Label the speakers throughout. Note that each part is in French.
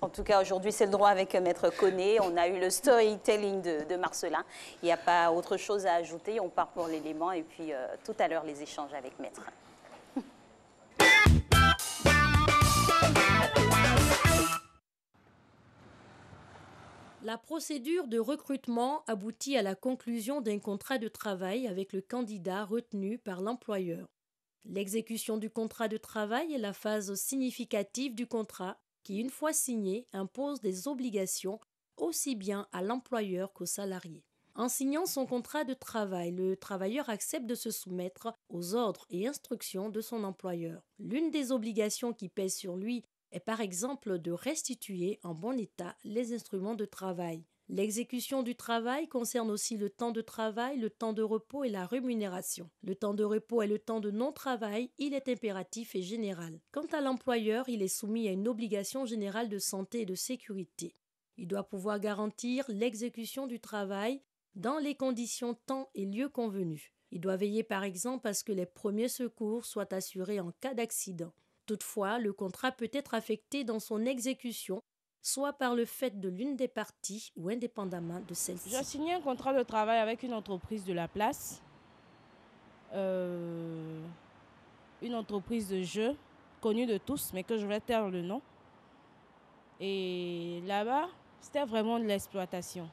Speaker 1: En tout cas, aujourd'hui, c'est le droit avec Maître Koné. On a eu le storytelling de Marcelin. Il n'y a pas autre chose à ajouter. On part pour l'élément et puis tout à l'heure, les échanges avec Maître.
Speaker 2: La procédure de recrutement aboutit à la conclusion d'un contrat de travail avec le candidat retenu par l'employeur. L'exécution du contrat de travail est la phase significative du contrat qui, une fois signé, impose des obligations aussi bien à l'employeur qu'au salarié. En signant son contrat de travail, le travailleur accepte de se soumettre aux ordres et instructions de son employeur. L'une des obligations qui pèse sur lui est par exemple de restituer en bon état les instruments de travail. L'exécution du travail concerne aussi le temps de travail, le temps de repos et la rémunération. Le temps de repos et le temps de non-travail, il est impératif et général. Quant à l'employeur, il est soumis à une obligation générale de santé et de sécurité. Il doit pouvoir garantir l'exécution du travail dans les conditions temps et lieu convenus. Il doit veiller par exemple à ce que les premiers secours soient assurés en cas d'accident. Toutefois, le contrat peut être affecté dans son exécution soit par le fait de l'une des parties ou indépendamment de celle-ci.
Speaker 3: J'ai signé un contrat de travail avec une entreprise de la place, une entreprise de jeux connue de tous, mais que je vais taire le nom. Et là-bas, c'était vraiment de l'exploitation.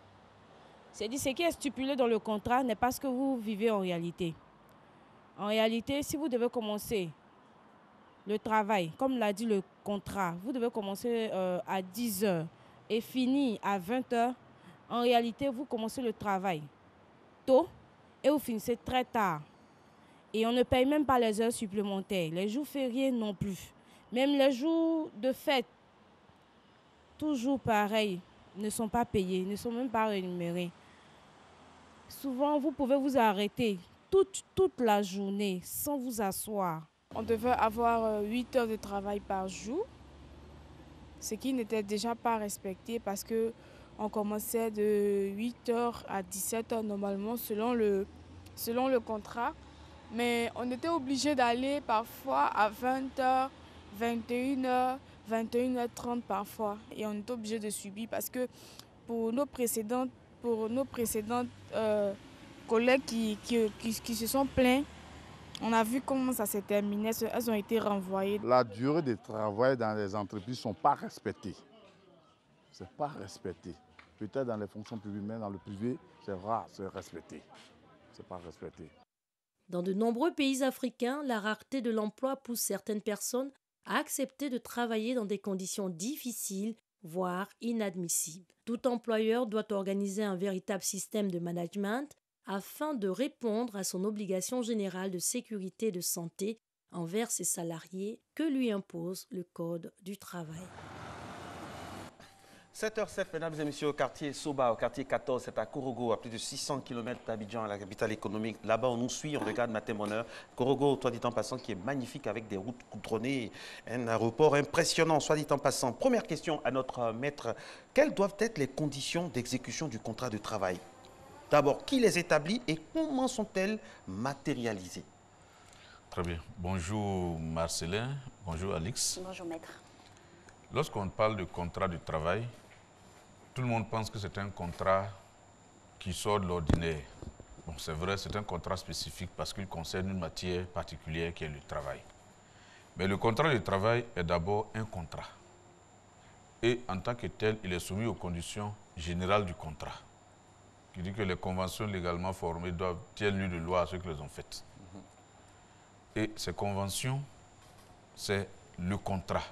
Speaker 3: C'est dit, ce qui est stipulé dans le contrat n'est pas ce que vous vivez en réalité. En réalité, si vous devez commencer le travail, comme l'a dit le contrat, vous devez commencer à 10 heures et finir à 20 heures. En réalité, vous commencez le travail tôt et vous finissez très tard. Et on ne paye même pas les heures supplémentaires. Les jours fériés non plus. Même les jours de fête, toujours pareil, ne sont pas payés, ne sont même pas rémunérés. Souvent, vous pouvez vous arrêter toute la journée sans vous asseoir. On devait avoir 8 heures de travail par jour, ce qui n'était déjà pas respecté parce qu'on commençait de 8 heures à 17 heures normalement selon le contrat. Mais on était obligé d'aller parfois à 20 heures, 21 heures, 21h30 parfois. Et on était obligé de subir parce que pour nos précédentes collègues qui se sont plaints, on a vu comment ça s'est terminé, elles ont été renvoyées.
Speaker 4: La durée de travail dans les entreprises ne sont pas respectées. Ce n'est pas respecté. Peut-être dans les fonctions publiques, mais dans le privé, c'est rare, c'est respecté. Ce n'est pas respecté.
Speaker 2: Dans de nombreux pays africains, la rareté de l'emploi pousse certaines personnes à accepter de travailler dans des conditions difficiles, voire inadmissibles. Tout employeur doit organiser un véritable système de management afin de répondre à son obligation générale de sécurité et de santé envers ses salariés que lui impose le Code du travail.
Speaker 5: 7h07, mesdames et messieurs, au quartier Soba, au quartier 14, c'est à Korogo, à plus de 600 km d'Abidjan, la capitale économique. Là-bas, on nous suit, on regarde Matin Bonheur. Korogo, soit dit en passant, qui est magnifique avec des routes goudronnées, un aéroport impressionnant, soit dit en passant. Première question à notre maître. Quelles doivent être les conditions d'exécution du contrat de travail? D'abord, qui les établit et comment sont-elles matérialisées?
Speaker 6: Très bien. Bonjour Marcelin, bonjour Alix.
Speaker 1: Bonjour maître.
Speaker 6: Lorsqu'on parle de contrat de travail, tout le monde pense que c'est un contrat qui sort de l'ordinaire. Bon, c'est vrai, c'est un contrat spécifique parce qu'il concerne une matière particulière qui est le travail. Mais le contrat de travail est d'abord un contrat. Et en tant que tel, il est soumis aux conditions générales du contrat, qui dit que les conventions légalement formées doivent tiennent lieu de loi à ceux qui les ont faites. Et ces conventions, c'est le contrat,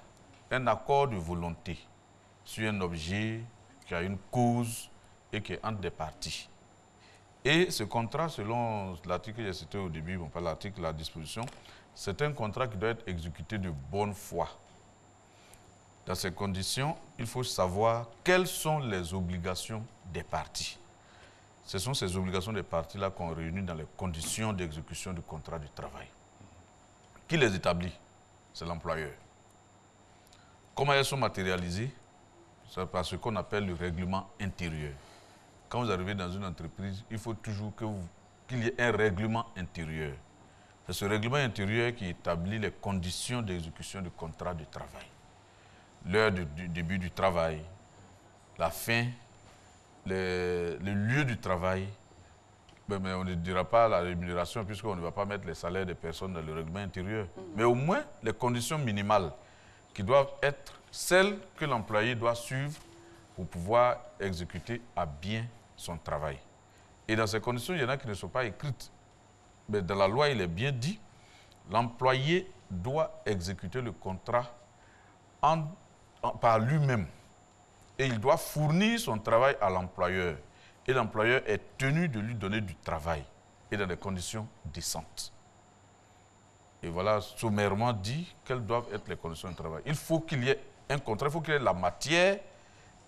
Speaker 6: un accord de volonté sur un objet qui a une cause et qui est entre des parties. Et ce contrat, selon l'article que j'ai cité au début, bon, pas l'article, la disposition, c'est un contrat qui doit être exécuté de bonne foi. Dans ces conditions, il faut savoir quelles sont les obligations des parties. Ce sont ces obligations des parties-là qu'on réunit dans les conditions d'exécution du contrat de travail. Qui les établit? C'est l'employeur. Comment elles sont matérialisées? C'est par ce qu'on appelle le règlement intérieur. Quand vous arrivez dans une entreprise, il faut toujours qu'il y ait un règlement intérieur. C'est ce règlement intérieur qui établit les conditions d'exécution du contrat de travail. l'heure du début du travail, la fin, le lieu du travail. Mais on ne dira pas la rémunération puisqu'on ne va pas mettre les salaires des personnes dans le règlement intérieur. Mais au moins, les conditions minimales qui doivent être celles que l'employé doit suivre pour pouvoir exécuter à bien son travail. Et dans ces conditions, il y en a qui ne sont pas écrites. Mais dans la loi, il est bien dit, l'employé doit exécuter le contrat par lui-même. Et il doit fournir son travail à l'employeur. Et l'employeur est tenu de lui donner du travail et dans des conditions décentes. Et voilà, sommairement dit, quelles doivent être les conditions de travail. Il faut qu'il y ait un contrat, il faut qu'il y ait la matière,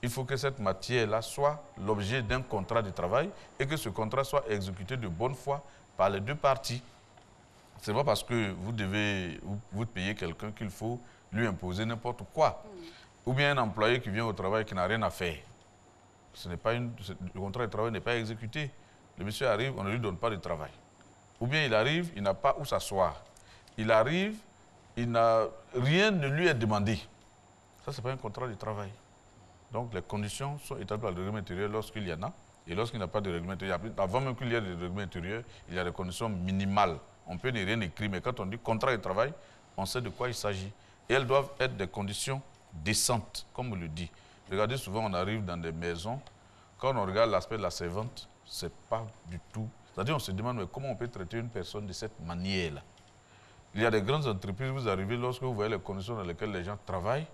Speaker 6: il faut que cette matière-là soit l'objet d'un contrat de travail et que ce contrat soit exécuté de bonne foi par les deux parties. Ce n'est pas parce que vous devez vous payer quelqu'un qu'il faut lui imposer n'importe quoi. Ou bien un employé qui vient au travail qui n'a rien à faire. Le contrat de travail n'est pas exécuté. Le monsieur arrive, on ne lui donne pas de travail. Ou bien il arrive, il n'a pas où s'asseoir. Il arrive, rien ne lui est demandé. Ça, ce n'est pas un contrat de travail. Donc les conditions sont établies par le règlement intérieur lorsqu'il y en a. Et lorsqu'il n'y a pas de règlement intérieur, avant même qu'il y ait de règlement intérieur, il y a des conditions minimales. On peut ne rien écrire, mais quand on dit contrat de travail, on sait de quoi il s'agit. Et elles doivent être des conditions décentes, comme on le dit. Regardez, souvent on arrive dans des maisons, quand on regarde l'aspect de la servante, ce n'est pas du tout. C'est-à-dire on se demande mais comment on peut traiter une personne de cette manière-là. Il y a des grandes entreprises, vous arrivez, lorsque vous voyez les conditions dans lesquelles les gens travaillent,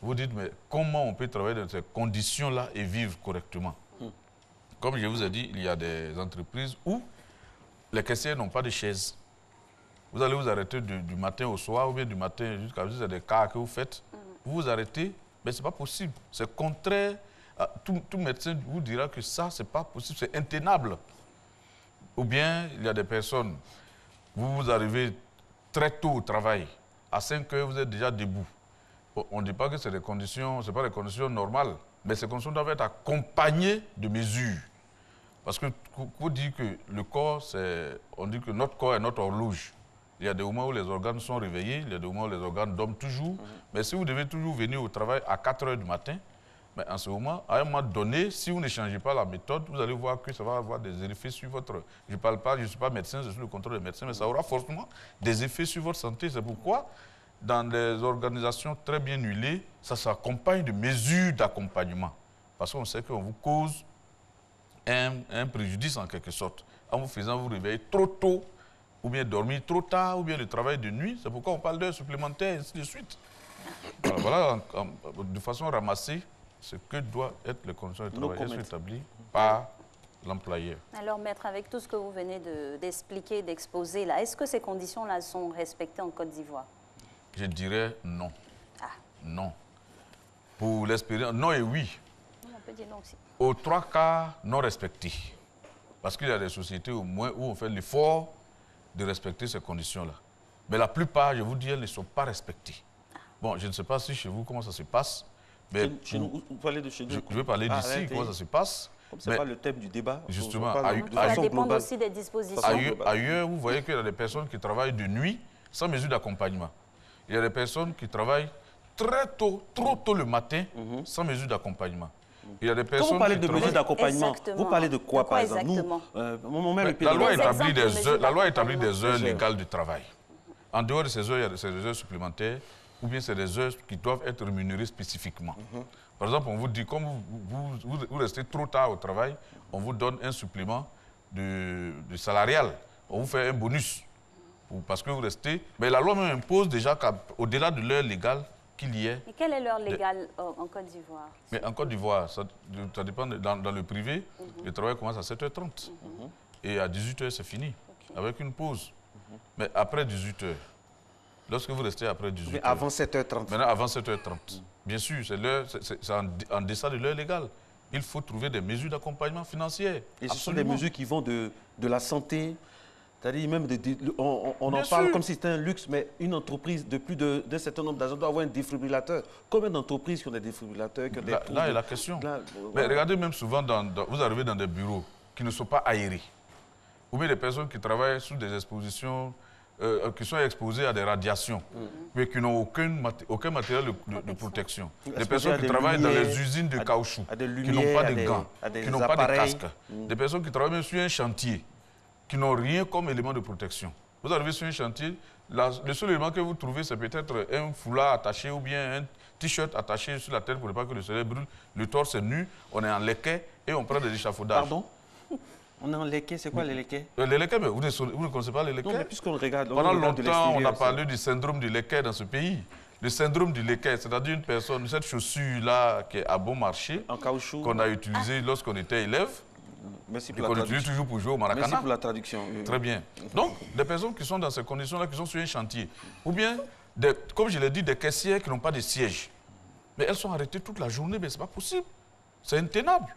Speaker 6: vous dites mais comment on peut travailler dans ces conditions-là et vivre correctement. Comme je vous ai dit, il y a des entreprises où les caissiers n'ont pas de chaise. Vous allez vous arrêter du matin au soir ou bien du matin jusqu'à des cas que vous faites. Vous vous arrêtez. Mais ce n'est pas possible. C'est contraire. Tout médecin vous dira que ça, ce n'est pas possible. C'est intenable. Ou bien, il y a des personnes, vous arrivez très tôt au travail. À 5 heures, vous êtes déjà debout. On ne dit pas que c'est des conditions, ce n'est pas des conditions normales. Mais ces conditions doivent être accompagnées de mesures. Parce que qu'on dit que le corps, on dit que notre corps est notre horloge. Il y a des moments où les organes sont réveillés, il y a des moments où les organes dorment toujours. Mais si vous devez toujours venir au travail à 4 heures du matin, mais en ce moment, à un moment donné, si vous ne changez pas la méthode, vous allez voir que ça va avoir des effets sur votre... Je ne suis pas médecin, je suis le contrôle des médecins, mais ça aura forcément des effets sur votre santé. C'est pourquoi, dans des organisations très bien huilées, ça s'accompagne de mesures d'accompagnement. Parce qu'on sait qu'on vous cause un préjudice en quelque sorte, en vous faisant vous réveiller trop tôt, ou bien dormir trop tard, ou bien le travail de nuit. C'est pourquoi on parle d'heures supplémentaires, et ainsi de suite. Voilà, de façon ramassée, ce que doivent être les conditions de travail. Elles sont établies par l'employeur.
Speaker 1: Alors, maître, avec tout ce que vous venez d'expliquer, d'exposer, là, est-ce que ces conditions-là sont respectées en Côte d'Ivoire?
Speaker 6: Je dirais non. Non. Pour l'expérience, non et oui.
Speaker 1: On peut dire non aussi.
Speaker 6: Aux 3 cas, non respectés. Parce qu'il y a des sociétés au moins où on fait l'effort de respecter ces conditions-là. Mais la plupart, je vous dis, elles ne sont pas respectées. Bon, je ne sais pas si chez vous, comment ça se passe. Mais
Speaker 5: chez nous, vous parlez de chez nous.
Speaker 6: Je veux parler d'ici, comment ça se passe.
Speaker 5: Comme ce n'est pas le thème du débat.
Speaker 6: Justement,
Speaker 1: ça dépend aussi des dispositions.
Speaker 6: Ailleurs, vous voyez qu'il y a des personnes qui travaillent de nuit sans mesure d'accompagnement. Il y a des personnes qui travaillent très tôt, trop tôt le matin, sans mesure d'accompagnement. Il y a des personnes
Speaker 5: quand vous parlez de mesures d'accompagnement, vous parlez de quoi, par exemple?
Speaker 6: La loi établit des heures légales de travail. En dehors de ces heures, il y a des heures supplémentaires, ou bien c'est des heures qui doivent être rémunérées spécifiquement. Par exemple, on vous dit, comme vous restez trop tard au travail, on vous donne un supplément de salarial. On vous fait un bonus, parce que vous restez... Mais la loi même impose déjà qu'au-delà de l'heure légale, qu'il y ait...
Speaker 1: Et quelle est l'heure légale en Côte d'Ivoire?
Speaker 6: Mais en Côte d'Ivoire, ça dépend. Dans le privé, le travail commence à 7h30. Et à 18h, c'est fini, avec une pause. Mais après 18h, lorsque vous restez après 18h...
Speaker 5: Mais avant 7h30.
Speaker 6: Maintenant, avant 7h30. Bien sûr, c'est en deçà de l'heure légale. Il faut trouver des mesures d'accompagnement financier.
Speaker 5: Et ce sont des mesures qui vont de la santé... C'est-à-dire même, on en parle comme si c'était un luxe, mais une entreprise de plus d'un certain nombre d'agents doit avoir un défibrillateur. Combien d'entreprises qui ont des défibrillateurs qui ont des
Speaker 6: Là est la question. Mais regardez même souvent, vous arrivez dans des bureaux qui ne sont pas aérés. Ou bien des personnes qui travaillent sous des expositions qui sont exposés à des radiations, mais qui n'ont aucun matériel de protection. Des personnes qui travaillent dans les usines de caoutchouc, qui n'ont pas de gants, qui n'ont pas de casque. Des personnes qui travaillent même sur un chantier, qui n'ont rien comme élément de protection. Vous arrivez sur un chantier, le seul élément que vous trouvez, c'est peut-être un foulard attaché ou bien un t-shirt attaché sur la tête pour ne pas que le soleil brûle. Le torse est nu, on est en léquet et on prend des échafaudages.
Speaker 5: Pardon? On est en léquet, c'est quoi les léquets?
Speaker 6: Les léquets, mais vous ne connaissez pas les léquets?
Speaker 5: Non, mais puisqu'on regarde...
Speaker 6: Pendant longtemps, on a parlé du syndrome du léquet dans ce pays. Le syndrome du léquet, c'est-à-dire une personne, cette chaussure-là qui est à bon marché,
Speaker 5: en caoutchouc,
Speaker 6: qu'on a utilisée lorsqu'on était élève,
Speaker 5: merci pour
Speaker 6: et
Speaker 5: la
Speaker 6: qu'on utilise toujours pour jouer au maracana.
Speaker 5: Merci pour la traduction.
Speaker 6: Très bien. Donc, des personnes qui sont dans ces conditions-là, qui sont sur un chantier, ou bien, comme je l'ai dit, des caissières qui n'ont pas de siège. Mais elles sont arrêtées toute la journée, mais ce n'est pas possible. C'est intenable.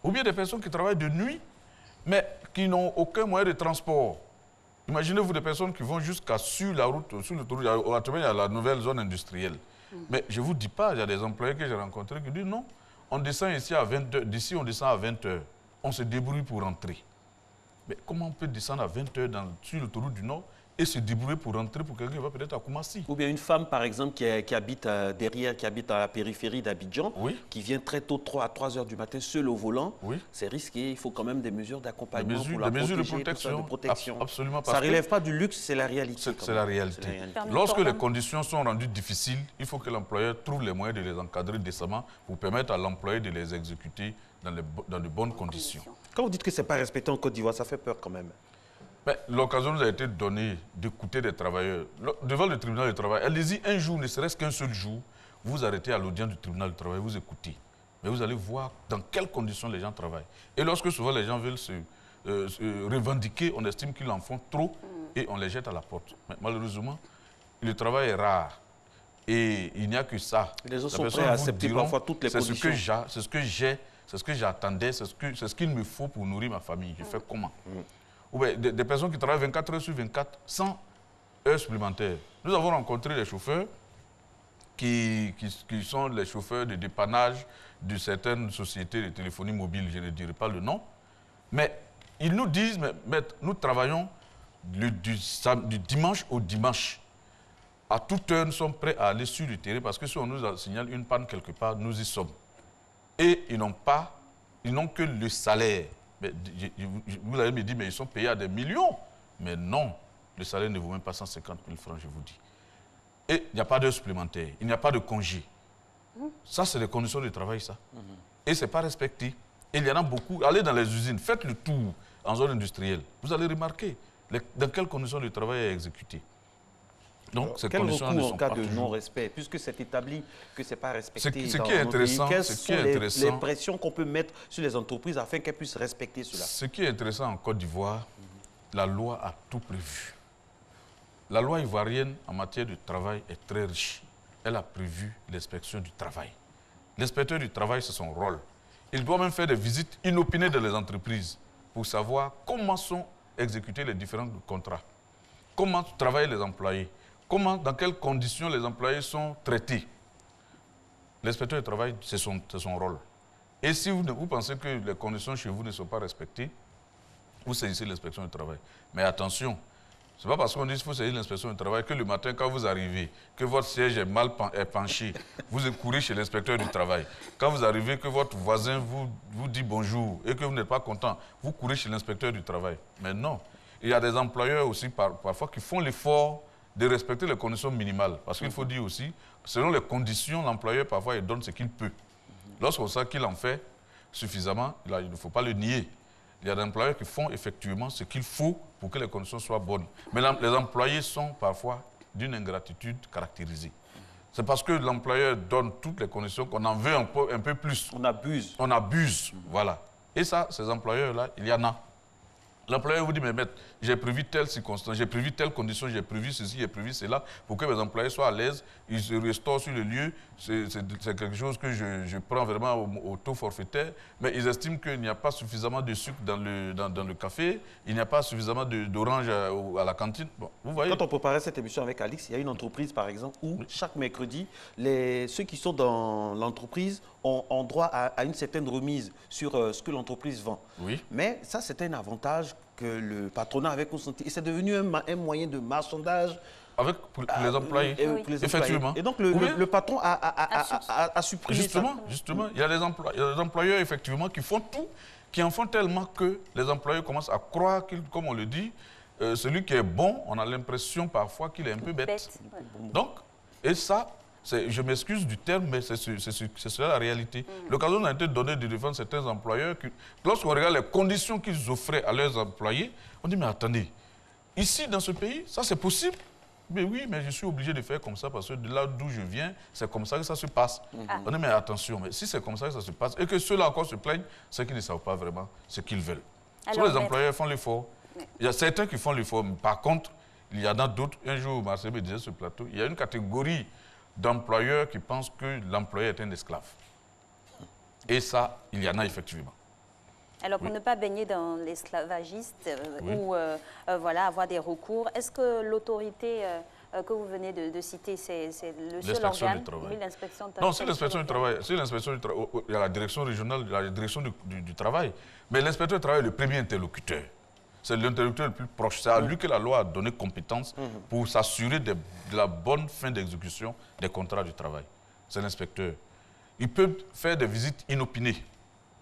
Speaker 6: Ou bien des personnes qui travaillent de nuit, mais qui n'ont aucun moyen de transport. Imaginez-vous des personnes qui vont jusqu'à sur la route, sur l'autoroute, il y a la nouvelle zone industrielle. Mais je ne vous dis pas, il y a des employés que j'ai rencontrés qui disent non, on descend ici à 20h, d'ici on descend à 20h, on se débrouille pour rentrer. Mais comment on peut descendre à 20h sur l'autoroute du Nord et se débrouiller pour rentrer pour quelqu'un qui va peut-être à Koumassi?
Speaker 5: Ou bien une femme, par exemple, qui habite derrière, qui habite à la périphérie d'Abidjan, qui vient très tôt, à 3 heures du matin, seule au volant, c'est risqué. Il faut quand même des mesures d'accompagnement pour la protéger, de protection.
Speaker 6: Absolument.
Speaker 5: Ça ne relève pas du luxe, c'est la réalité.
Speaker 6: C'est la réalité. Lorsque les conditions sont rendues difficiles, il faut que l'employeur trouve les moyens de les encadrer décemment pour permettre à l'employé de les exécuter dans de bonnes conditions.
Speaker 5: Quand vous dites que ce n'est pas respecté en Côte d'Ivoire, ça fait peur quand même.
Speaker 6: L'occasion nous a été donnée d'écouter des travailleurs. Devant le tribunal du travail, allez-y un jour, ne serait-ce qu'un seul jour, vous arrêtez à l'audience du tribunal du travail, vous écoutez. Mais vous allez voir dans quelles conditions les gens travaillent. Et lorsque souvent les gens veulent se revendiquer, on estime qu'ils en font trop et on les jette à la porte. Mais malheureusement, le travail est rare. Et il n'y a que ça.
Speaker 5: Les autres sont prêts à accepter parfois toutes les conditions.
Speaker 6: C'est ce que j'ai, c'est ce que j'attendais, c'est ce qu'il me faut pour nourrir ma famille. Je fais comment? Ou bien des personnes qui travaillent 24 heures sur 24 sans heures supplémentaires. Nous avons rencontré des chauffeurs qui sont les chauffeurs de dépannage de certaines sociétés de téléphonie mobile, je ne dirai pas le nom. Mais ils nous disent, maître, nous travaillons du dimanche au dimanche. À toute heure, nous sommes prêts à aller sur le terrain parce que si on nous signale une panne quelque part, nous y sommes. Et ils n'ont que le salaire. Mais, vous allez me dire, mais ils sont payés à des millions. Mais non, le salaire ne vaut même pas 150 000 francs, je vous dis. Et il n'y a pas d'heure supplémentaire, il n'y a pas de congé. Ça, c'est les conditions de travail, ça. Et ce n'est pas respecté. Et il y en a beaucoup. Allez dans les usines, faites le tour en zone industrielle. Vous allez remarquer dans quelles conditions le travail est exécuté. Donc, ces conditions
Speaker 5: recours en cas de non-respect, puisque c'est établi que ce n'est pas respecté
Speaker 6: ce qui est intéressant,
Speaker 5: quelles sont les pressions qu'on peut mettre sur les entreprises afin qu'elles puissent respecter cela?
Speaker 6: Ce qui est intéressant en Côte d'Ivoire, la loi a tout prévu. La loi ivoirienne en matière de travail est très riche. Elle a prévu l'inspection du travail. L'inspecteur du travail, c'est son rôle. Il doit même faire des visites inopinées dans les entreprises pour savoir comment sont exécutés les différents contrats, comment travaillent les employés, dans quelles conditions les employés sont traités. L'inspecteur du travail, c'est son rôle. Et si vous pensez que les conditions chez vous ne sont pas respectées, vous saisissez l'inspection du travail. Mais attention, ce n'est pas parce qu'on dit qu'il faut saisir l'inspection du travail que le matin, quand vous arrivez, que votre siège est penché, vous courez chez l'inspecteur du travail. Quand vous arrivez, que votre voisin vous dit bonjour et que vous n'êtes pas content, vous courez chez l'inspecteur du travail. Mais non, il y a des employeurs aussi parfois qui font l'effort de respecter les conditions minimales. Parce qu'il faut dire aussi, selon les conditions, l'employeur parfois il donne ce qu'il peut. Lorsqu'on sait qu'il en fait suffisamment, il ne faut pas le nier. Il y a des employeurs qui font effectivement ce qu'il faut pour que les conditions soient bonnes. Mais les employés sont parfois d'une ingratitude caractérisée. C'est parce que l'employeur donne toutes les conditions qu'on en veut un peu plus.
Speaker 5: On abuse.
Speaker 6: On abuse, voilà. Et ça, ces employeurs-là, il y en a. L'employeur vous dit, mais maître, j'ai prévu telle circonstance, j'ai prévu telle condition, j'ai prévu ceci, j'ai prévu cela, pour que mes employés soient à l'aise, ils se restaurent sur le lieu. C'est quelque chose que je prends vraiment au taux forfaitaire, mais ils estiment qu'il n'y a pas suffisamment de sucre dans le café, il n'y a pas suffisamment d'orange à la cantine. Bon, vous voyez.
Speaker 5: Quand on préparait cette émission avec Alix, il y a une entreprise, par exemple, où chaque mercredi, ceux qui sont dans l'entreprise ont droit à une certaine remise sur ce que l'entreprise vend.
Speaker 6: Oui.
Speaker 5: Mais ça, c'était un avantage que le patronat avait consenti. Et c'est devenu un moyen de marchandage.
Speaker 6: Pour les employés.
Speaker 5: Pour les
Speaker 6: Effectivement.
Speaker 5: employés. Et donc, le patron a supprimé
Speaker 6: Justement, il y a des employeurs, effectivement, qui font tout, qui en font tellement que les employés commencent à croire, comme on le dit, celui qui est bon, on a l'impression parfois qu'il est un peu bête. Donc, et ça, je m'excuse du terme, mais c'est cela la réalité. L'occasion a été donnée de défendre certains employeurs. Lorsqu'on regarde les conditions qu'ils offraient à leurs employés, on dit, mais attendez, ici, dans ce pays, ça c'est possible? Mais oui, mais je suis obligé de faire comme ça parce que de là d'où je viens, c'est comme ça que ça se passe. On dit, mais attention, mais si c'est comme ça que ça se passe et que ceux-là encore se plaignent, c'est qu'ils ne savent pas vraiment ce qu'ils veulent. Soit les employeurs font l'effort. Il y a certains qui font l'effort, mais par contre, il y en a d'autres. Un jour, Marcel me disait sur ce plateau, il y a une catégorie d'employeurs qui pensent que l'employé est un esclave. Et ça, il y en a effectivement.
Speaker 1: Alors, pour ne pas baigner dans l'esclavagiste ou voilà, avoir des recours, est-ce que l'autorité que vous venez de citer, c'est le seul organe? Oui, l'inspection du travail.
Speaker 6: Non, c'est l'inspection du travail. C'est l'inspection du travail. Il y a la direction régionale, la direction du travail. Mais l'inspecteur du travail est le premier interlocuteur. C'est l'interlocuteur le plus proche. C'est à lui que la loi a donné compétence pour s'assurer de la bonne fin d'exécution des contrats du travail. C'est l'inspecteur. Il peut faire des visites inopinées.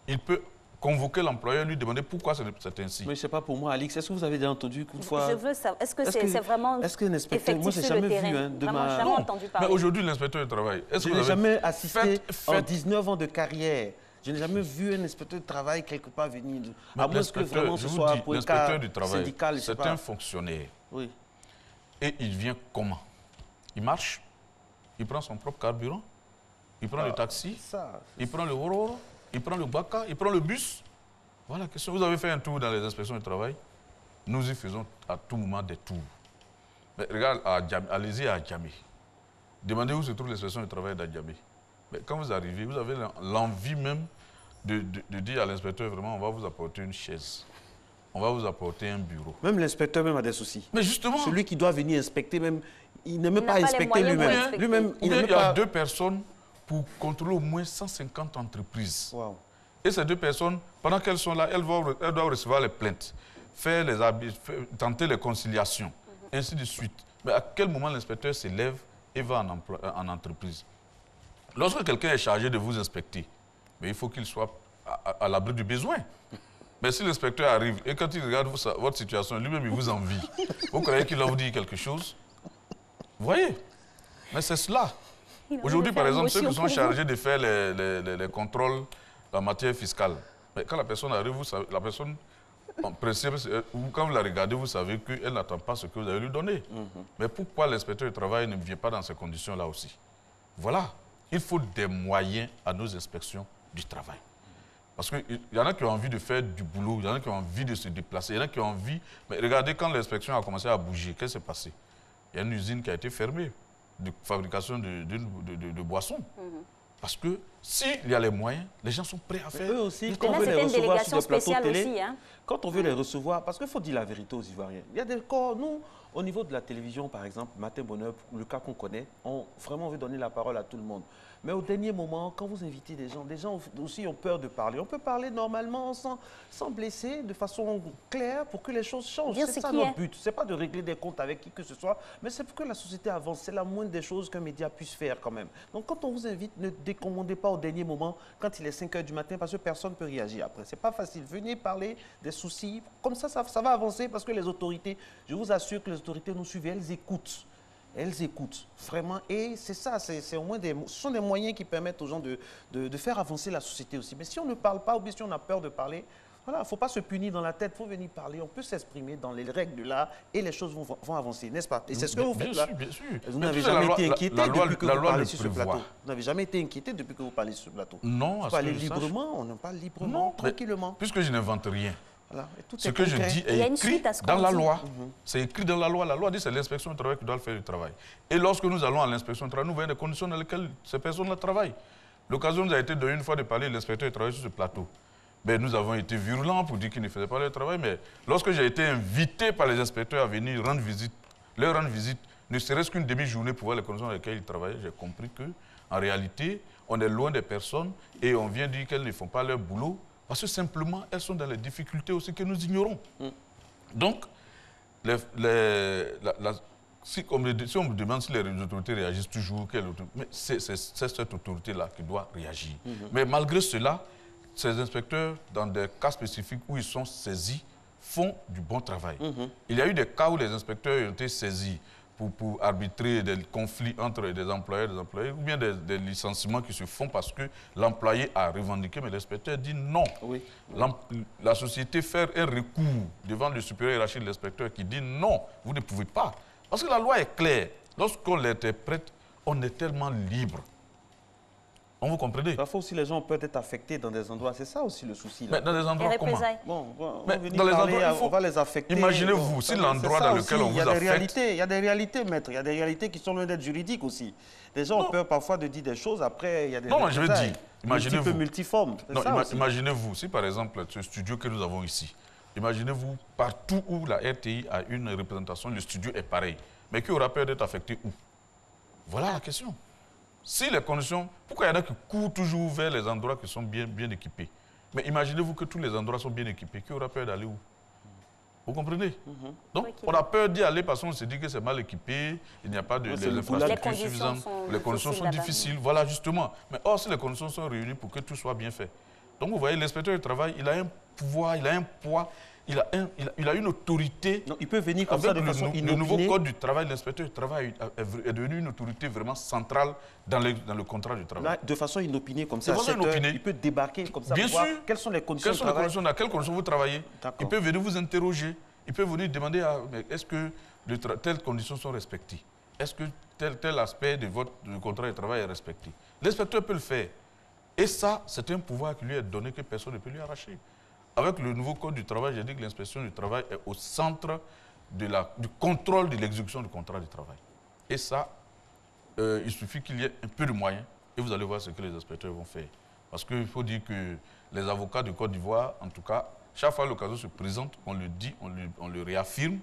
Speaker 6: Il peut convoquer l'employeur, lui demander pourquoi c'est ainsi.
Speaker 5: Mais je ne sais pas pour moi, Alix, est-ce que vous avez déjà entendu qu'une fois...
Speaker 1: Je veux savoir, est-ce que c'est vraiment effectif
Speaker 5: moi,
Speaker 1: sur
Speaker 5: jamais
Speaker 1: le terrain?
Speaker 5: vu, hein,
Speaker 1: Jamais entendu parler.
Speaker 6: Mais aujourd'hui, l'inspecteur du travail...
Speaker 5: Je n'ai jamais assisté en 19 ans de carrière. Je n'ai jamais vu un inspecteur du travail quelque part venir. À moins que vraiment ce soit pour un cas syndical.
Speaker 6: C'est un fonctionnaire.
Speaker 5: Oui.
Speaker 6: Et il vient comment? Il marche, il prend son propre carburant, il prend le taxi, il prend le Woro, il prend le Baka, il prend le bus. Voilà, question. Vous avez fait un tour dans les inspections du travail. Nous y faisons à tout moment des tours. Mais regarde, allez-y à Djamé. Demandez où se trouve l'inspection du travail d'Adjamé. Mais quand vous arrivez, vous avez l'envie même de dire à l'inspecteur, vraiment, on va vous apporter une chaise. On va vous apporter un bureau.
Speaker 5: Même l'inspecteur même a des soucis.
Speaker 6: Mais justement...
Speaker 5: Celui qui doit venir inspecter, même, il n'aime pas inspecter lui-même.
Speaker 6: Il y a 2 personnes pour contrôler au moins 150 entreprises.
Speaker 5: Wow.
Speaker 6: Et ces 2 personnes, pendant qu'elles sont là, elles doivent recevoir les plaintes, tenter les conciliations, ainsi de suite. Mais à quel moment l'inspecteur se lève et va en entreprise? Lorsque quelqu'un est chargé de vous inspecter, mais il faut qu'il soit à l'abri du besoin. Mais si l'inspecteur arrive et quand il regarde votre situation, lui-même il vous envie, vous croyez qu'il va vous dire quelque chose? Vous voyez? Mais c'est cela. Aujourd'hui, par exemple, ceux qui sont chargés de faire les contrôles en matière fiscale, mais quand la personne arrive, vous savez, la personne, en principe, quand vous la regardez, vous savez qu'elle n'attend pas ce que vous allez lui donner. Mais pourquoi l'inspecteur du travail ne vient pas dans ces conditions-là aussi? Voilà. Il faut des moyens à nos inspections du travail. Parce qu'il y en a qui ont envie de faire du boulot, il y en a qui ont envie de se déplacer, il y en a qui ont envie... Mais regardez, quand l'inspection a commencé à bouger, qu'est-ce qui s'est passé? Il y a une usine qui a été fermée de fabrication de boissons. Parce que s'il y a les moyens, les gens sont prêts à faire...
Speaker 5: Eux aussi, quand on veut les recevoir sur des plateaux de télé,
Speaker 1: aussi, hein.
Speaker 5: Quand on veut les recevoir, parce qu'il faut dire la vérité aux Ivoiriens, il y a des corps, nous, au niveau de la télévision, par exemple, Matin Bonheur, le cas qu'on connaît, on veut donner la parole à tout le monde. Mais au dernier moment, quand vous invitez des gens aussi ont peur de parler. On peut parler normalement sans blesser, de façon claire, pour que les choses changent. C'est ça notre but. Ce n'est pas de régler des comptes avec qui que ce soit, mais c'est pour que la société avance. C'est la moindre des choses qu'un média puisse faire quand même. Donc quand on vous invite, ne décommandez pas au dernier moment, quand il est 5 h du matin, parce que personne ne peut réagir après. Ce n'est pas facile. Venez parler des soucis. Comme ça va avancer, parce que les autorités, je vous assure que les autorités nous suivent, elles écoutent. Elles écoutent, vraiment, et c'est ça, ce sont des moyens qui permettent aux gens de faire avancer la société aussi. Mais si on ne parle pas, ou bien si on a peur de parler, voilà, il ne faut pas se punir dans la tête, il faut venir parler, on peut s'exprimer dans les règles de l'art et les choses vont avancer, n'est-ce pas? Et c'est ce que vous faites là.
Speaker 6: Bien sûr.
Speaker 5: Vous n'avez jamais été inquiété depuis que vous parlez sur ce plateau. Vous n'avez jamais été inquiété depuis que vous parlez sur ce plateau.
Speaker 6: Non,
Speaker 5: on peut aller librement, on en parle librement, tranquillement.
Speaker 6: Puisque je n'invente rien.
Speaker 5: Voilà.
Speaker 6: Ce que je dis est écrit dans la loi. C'est écrit dans la loi. La loi dit que c'est l'inspection du travail qui doit faire le travail. Et lorsque nous allons à l'inspection du travail, nous voyons les conditions dans lesquelles ces personnes-là travaillent. L'occasion nous a été donnée une fois de parler de l'inspecteur du travail sur ce plateau. Ben, nous avons été virulents pour dire qu'ils ne faisaient pas leur travail, mais lorsque j'ai été invité par les inspecteurs à venir leur rendre visite, ne serait-ce qu'une demi-journée pour voir les conditions dans lesquelles ils travaillaient, j'ai compris que En réalité, on est loin des personnes et on vient dire qu'elles ne font pas leur boulot parce que simplement, elles sont dans les difficultés aussi que nous ignorons. Donc, si on me demande si les autorités réagissent toujours, mais c'est cette autorité-là qui doit réagir. Mais malgré cela, ces inspecteurs, dans des cas spécifiques où ils sont saisis, font du bon travail. Il y a eu des cas où les inspecteurs ont été saisis pour arbitrer des conflits entre des employeurs et des employés, ou bien des licenciements qui se font parce que l'employé a revendiqué, mais l'inspecteur dit non. Oui. La société fait un recours devant le supérieur hiérarchique de l'inspecteur qui dit non, vous ne pouvez pas. Parce que la loi est claire. Lorsqu'on l'interprète, on est tellement libre. Vous comprenez?
Speaker 5: Parfois aussi, les gens peuvent être affectés dans des endroits. C'est ça aussi le souci. Là.
Speaker 6: Mais dans des endroits comment?
Speaker 5: Bon, on va les affecter.
Speaker 6: Imaginez-vous, si l'endroit dans lequel on vous affecte...
Speaker 5: Il y a des réalités, maître. Il y a des réalités qui sont loin d'être juridiques aussi. Les gens ont peur parfois de dire des choses. Après, il y a des...
Speaker 6: Non, je veux dire, imaginez-vous...
Speaker 5: multiformes.
Speaker 6: Imaginez-vous, si par exemple, ce studio que nous avons ici, imaginez-vous, partout où la RTI a une représentation, le studio est pareil. Mais qui aura peur d'être affecté où? Voilà la question. Si les conditions... Pourquoi il y en a qui courent toujours vers les endroits qui sont bien équipés? Mais imaginez-vous que tous les endroits sont bien équipés. Qui aura peur d'aller où? Vous comprenez? Donc, on a peur d'y aller parce qu'on se dit que c'est mal équipé, il n'y a pas de infrastructures suffisantes, les conditions sont difficiles. Voilà, justement. Mais or, si les conditions sont réunies pour que tout soit bien fait. Donc, vous voyez, l'inspecteur du travail, il a un pouvoir, il a un poids, il a une autorité.
Speaker 5: Non, il peut venir comme ça de façon inopinée.
Speaker 6: Le nouveau code du travail, l'inspecteur du travail est devenu une autorité vraiment centrale dans le contrat du travail.
Speaker 5: Là, de façon inopinée comme ça, il peut débarquer comme ça.
Speaker 6: Bien sûr.
Speaker 5: Quelles sont les conditions de travail?
Speaker 6: Dans quelles conditions vous travaillez? Il peut venir vous interroger. Il peut venir demander est-ce que telles conditions sont respectées? Est-ce que tel aspect de votre contrat de travail est respecté? L'inspecteur peut le faire. Et ça, c'est un pouvoir qui lui est donné que personne ne peut lui arracher. Avec le nouveau code du travail, j'ai dit que l'inspection du travail est au centre du contrôle de l'exécution du contrat de travail. Et ça, il suffit qu'il y ait un peu de moyens et vous allez voir ce que les inspecteurs vont faire. Parce qu'il faut dire que les avocats de Côte d'Ivoire, en tout cas, chaque fois que l'occasion se présente, on le dit, on le réaffirme.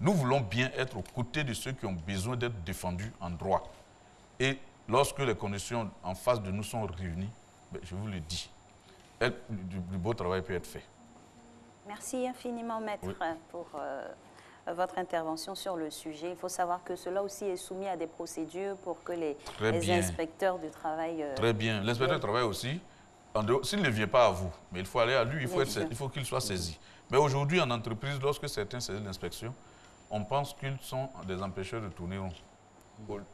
Speaker 6: Nous voulons bien être aux côtés de ceux qui ont besoin d'être défendus en droit. Et lorsque les conditions en face de nous sont réunies, je vous le dis, du beau travail peut être fait.
Speaker 1: Merci infiniment, maître, pour votre intervention sur le sujet. Il faut savoir que cela aussi est soumis à des procédures pour que les inspecteurs du travail...
Speaker 6: Très bien. L'inspecteur du travail aussi, s'il ne vient pas à vous, mais il faut aller à lui, il faut qu'il soit saisi. Mais aujourd'hui, en entreprise, lorsque certains saisissent l'inspection, on pense qu'ils sont des empêcheurs de tourner rond.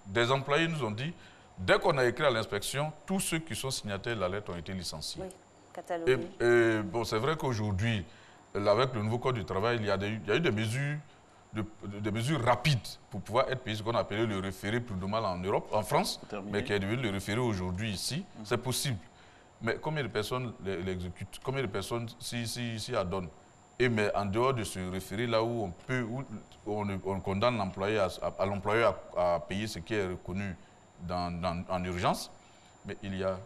Speaker 6: Des employés nous ont dit, dès qu'on a écrit à l'inspection, tous ceux qui sont signataires de la lettre ont été licenciés.
Speaker 1: Oui, catalogués.
Speaker 6: Et bon, c'est vrai qu'aujourd'hui, avec le nouveau code du travail, il y a eu des mesures rapides pour pouvoir être payé, ce qu'on appelait le référé prud'homal en Europe, en France, mais qui est devenu le référé aujourd'hui ici. C'est possible. Mais combien de personnes l'exécutent? Combien de personnes s'y adonnent? Et mais en dehors de ce référé, là où on condamne l'employé à l'employeur à payer ce qui est reconnu en urgence, mais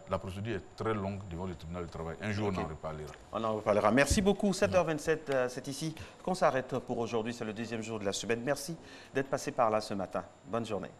Speaker 6: la procédure est très longue devant le tribunal du travail. Un jour, on en reparlera.
Speaker 5: On en reparlera. Merci beaucoup. 7h27, c'est ici qu'on s'arrête pour aujourd'hui. C'est le deuxième jour de la semaine. Merci d'être passé par là ce matin. Bonne journée.